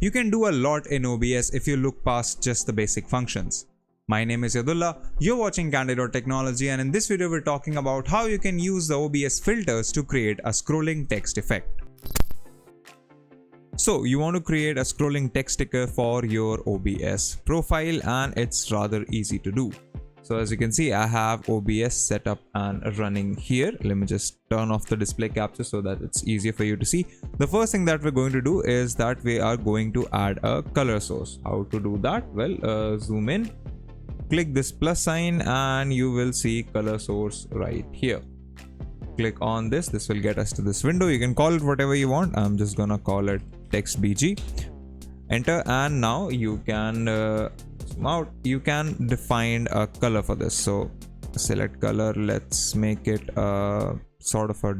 You can do a lot in OBS if you look past just the basic functions. My name is Yadullah, you're watching Candid.Technology, and in this video we're talking about how you can use the OBS filters to create a scrolling text effect. So you want to create a scrolling text sticker for your OBS profile, and it's rather easy to do. So as you can see, I have OBS set up and running here. Let me just turn off the display capture so that it's easier for you to see. The first thing that we're going to do is that we are going to add a color source. How to do that? Well, zoom in, click this plus sign, and you will see color source right here. Click on this. This will get us to this window. You can call it whatever you want. I'm just gonna call it text BG. Enter, and now you can out you can define a color for this. So select color, let's make it a sort of a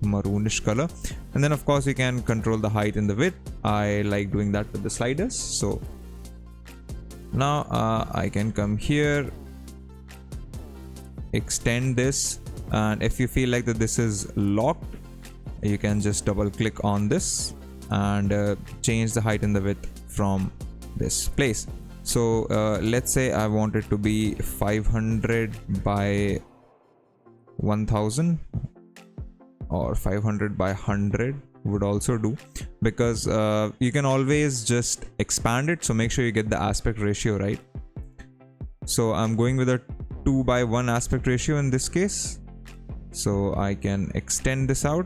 maroonish color, and then of course you can control the height and the width. I like doing that with the sliders. So now I can come here, extend this, and if you feel like that this is locked, you can just double click on this and change the height and the width from this place. So let's say I want it to be 500 by 1000 or 500 by 100 would also do, because you can always just expand it, so make sure you get the aspect ratio right. So I'm going with a 2:1 aspect ratio in this case, so I can extend this out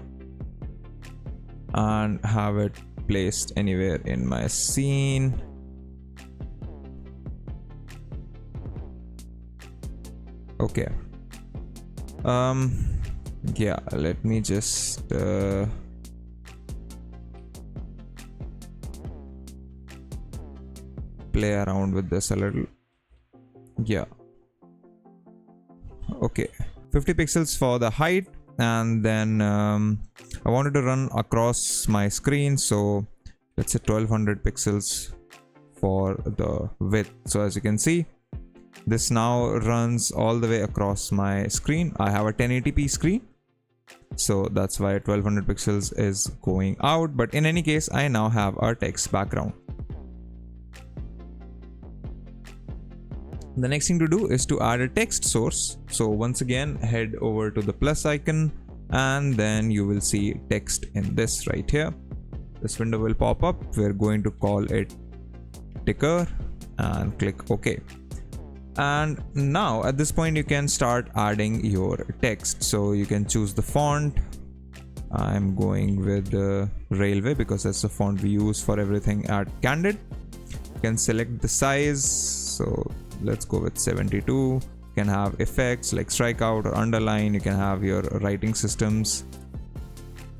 and have it placed anywhere in my scene. Okay, yeah, let me just play around with this a little. Yeah, okay, 50 pixels for the height, and then I wanted to run across my screen, so let's say 1200 pixels for the width. So as you can see, this now runs all the way across my screen. I have a 1080p screen, so that's why 1200 pixels is going out, but in any case I now have a text background. The next thing to do is to add a text source. So once again, head over to the plus icon, and then you will see text in this right here. This window will pop up. We're going to call it ticker and click OK. And now at this point you can start adding your text. So you can choose the font. I'm going with Railway because that's the font we use for everything at Candid. You can select the size, so let's go with 72. You can have effects like strikeout or underline. You can have your writing systems,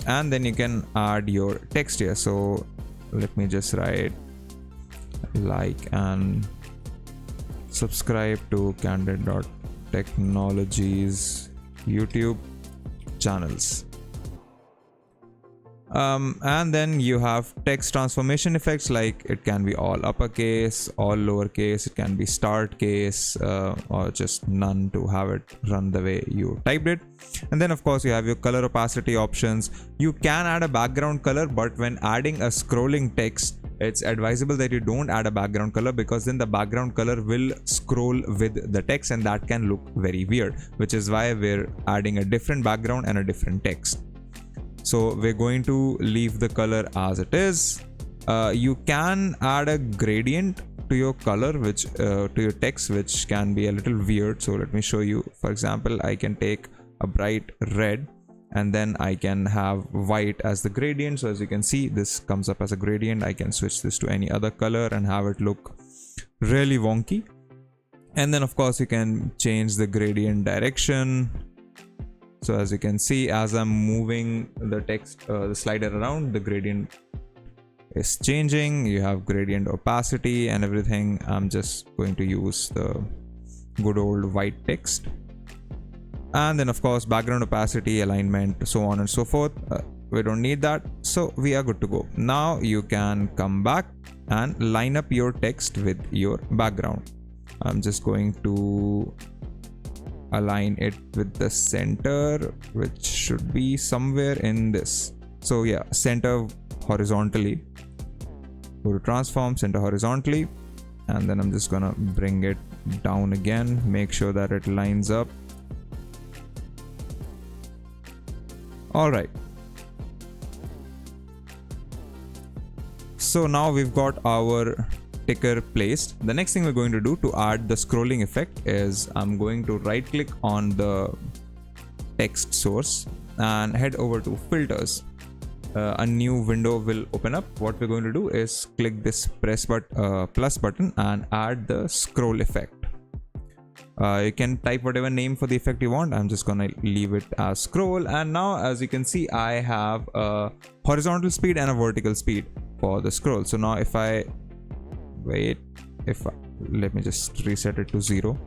and then you can add your text here. So let me just write like and subscribe to Candid.Technology's YouTube channels. And then you have text transformation effects, like it can be all uppercase, all lowercase, it can be start case, or just none to have it run the way you typed it. And then of course you have your color opacity options. You can add a background color, but when adding a scrolling text, it's advisable that you don't add a background color, because then the background color will scroll with the text and that can look very weird, which is why we're adding a different background and a different text. So we're going to leave the color as it is. You can add a gradient to your color, which to your text, which can be a little weird. So let me show you. For example, I can take a bright red, and then I can have white as the gradient. So as you can see, this comes up as a gradient. I can switch this to any other color and have it look really wonky. And then of course you can change the gradient direction. So as you can see, as I'm moving the text, the slider around, the gradient is changing. You have gradient opacity and everything. I'm just going to use the good old white text. And then of course background opacity, alignment, so on and so forth. We don't need that, so we are good to go. Now you can come back and line up your text with your background. I'm just going to align it with the center, which should be somewhere in this. So yeah, center horizontally. go to transform, center horizontally, and then I'm just gonna bring it down again, make sure that it lines up. Alright, so now we've got our ticker placed. The next thing we're going to do to add the scrolling effect is I'm going to right click on the text source and head over to filters. A new window will open up. What we're going to do is click this plus button and add the scroll effect. You can type whatever name for the effect you want. I'm just gonna leave it as scroll, and now as you can see I have a horizontal speed and a vertical speed for the scroll. So now if I wait, let me just reset it to 0.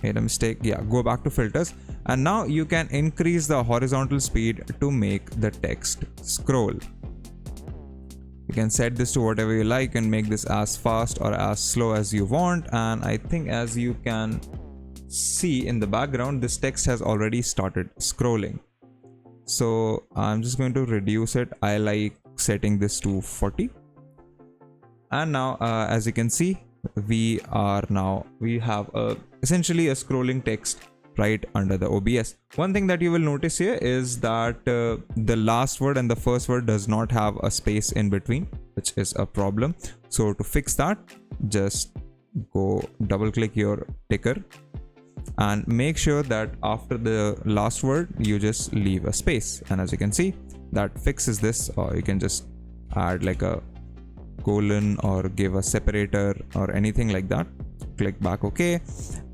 Made a mistake. Yeah, go back to filters, and now you can increase the horizontal speed to make the text scroll. You can set this to whatever you like and make this as fast or as slow as you want. And I think as you can see in the background, this text has already started scrolling. So I'm just going to reduce it. I like setting this to 40. And now as you can see, we have essentially a scrolling text right under the OBS. One thing that you will notice here is that the last word and the first word does not have a space in between, which is a problem. So to fix that, just go double click your ticker and make sure that after the last word you just leave a space, and as you can see that fixes this. Or you can just add like a colon or give a separator or anything like that. Click back OK,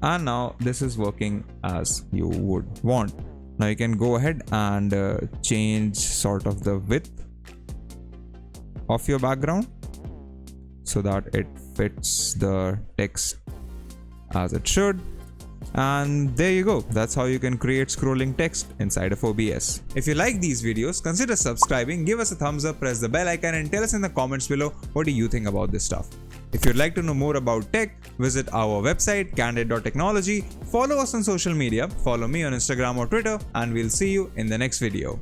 and now this is working as you would want. Now you can go ahead and change sort of the width of your background so that it fits the text as it should. And there you go. That's how you can create scrolling text inside of OBS. If you like these videos, consider subscribing, give us a thumbs up, press the bell icon, and tell us in the comments below what do you think about this stuff. If you'd like to know more about tech, visit our website Candid.Technology, follow us on social media, follow me on Instagram or Twitter, and we'll see you in the next video.